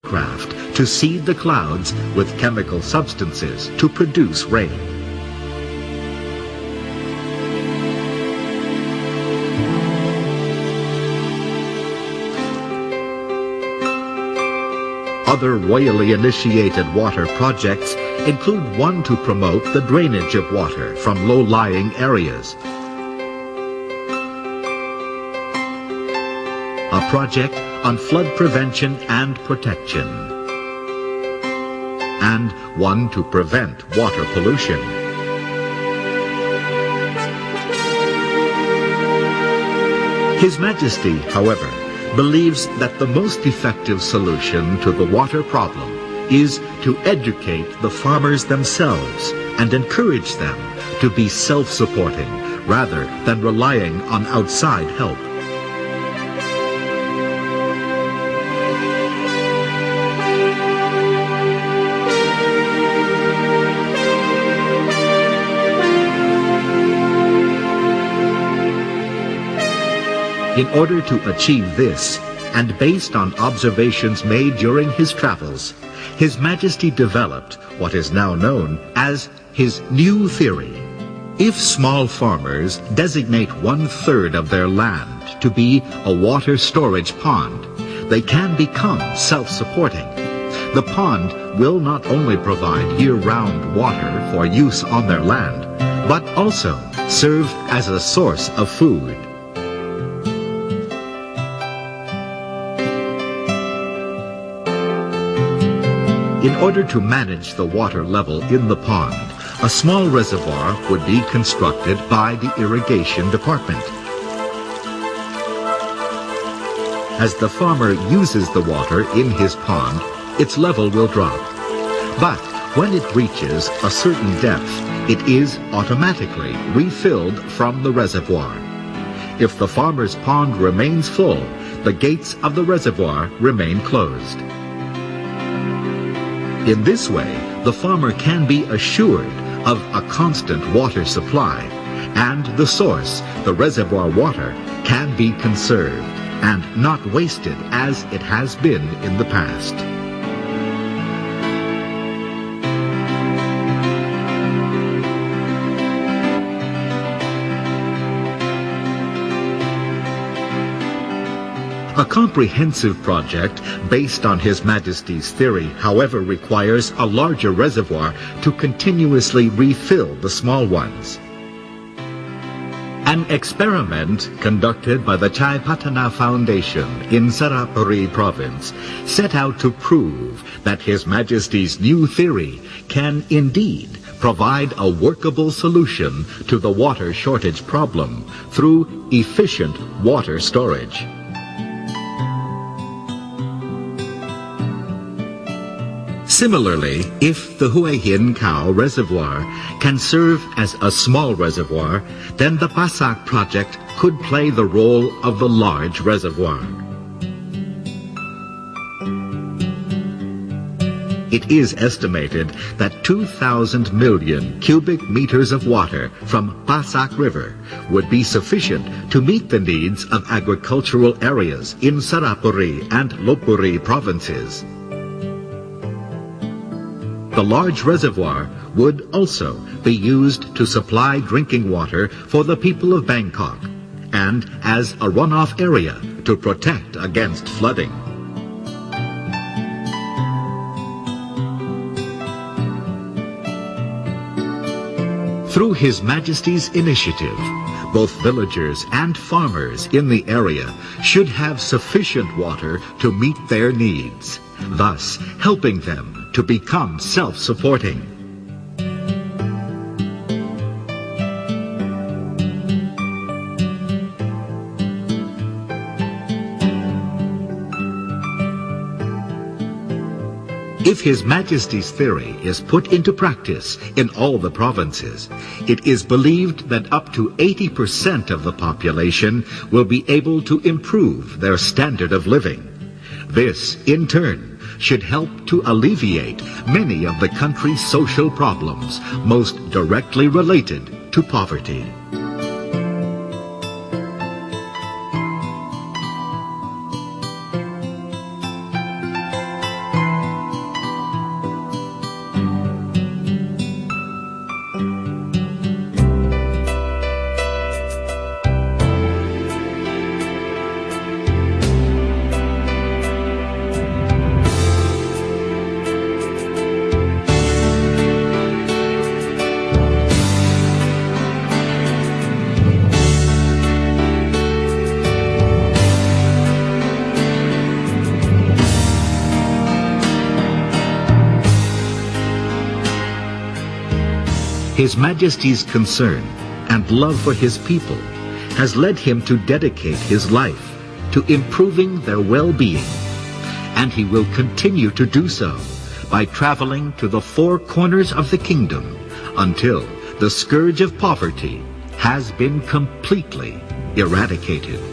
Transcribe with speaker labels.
Speaker 1: craft to seed the clouds with chemical substances to produce rain. Other royally initiated water projects include one to promote the drainage of water from low-lying areas, a project on flood prevention and protection, and one to prevent water pollution. His Majesty, however, believes that the most effective solution to the water problem is to educate the farmers themselves and encourage them to be self-supporting rather than relying on outside help. In order to achieve this, and based on observations made during his travels, His Majesty developed what is now known as his new theory. If small farmers designate 1/3 of their land to be a water storage pond, they can become self-supporting. The pond will not only provide year-round water for use on their land, but also serve as a source of food. In order to manage the water level in the pond, a small reservoir would be constructed by the irrigation department. As the farmer uses the water in his pond, its level will drop. But when it reaches a certain depth, it is automatically refilled from the reservoir. If the farmer's pond remains full, the gates of the reservoir remain closed. In this way, the farmer can be assured of a constant water supply, and the source, the reservoir water, can be conserved and not wasted as it has been in the past. A comprehensive project based on His Majesty's theory, however, requires a larger reservoir to continuously refill the small ones. An experiment conducted by the Chai Patana Foundation in Sarapuri province set out to prove that His Majesty's new theory can indeed provide a workable solution to the water shortage problem through efficient water storage. Similarly, if the Hue Hin Khao reservoir can serve as a small reservoir, then the Pasak project could play the role of the large reservoir. It is estimated that 2,000 million cubic meters of water from Pasak River would be sufficient to meet the needs of agricultural areas in Sarapuri and Lopburi provinces. The large reservoir would also be used to supply drinking water for the people of Bangkok and as a runoff area to protect against flooding. Through His Majesty's initiative, both villagers and farmers in the area should have sufficient water to meet their needs, thus helping them to become self-supporting. If His Majesty's theory is put into practice in all the provinces, it is believed that up to 80% of the population will be able to improve their standard of living. This, in turn, should help to alleviate many of the country's social problems most directly related to poverty. His Majesty's concern and love for his people has led him to dedicate his life to improving their well-being, and he will continue to do so by traveling to the four corners of the kingdom until the scourge of poverty has been completely eradicated.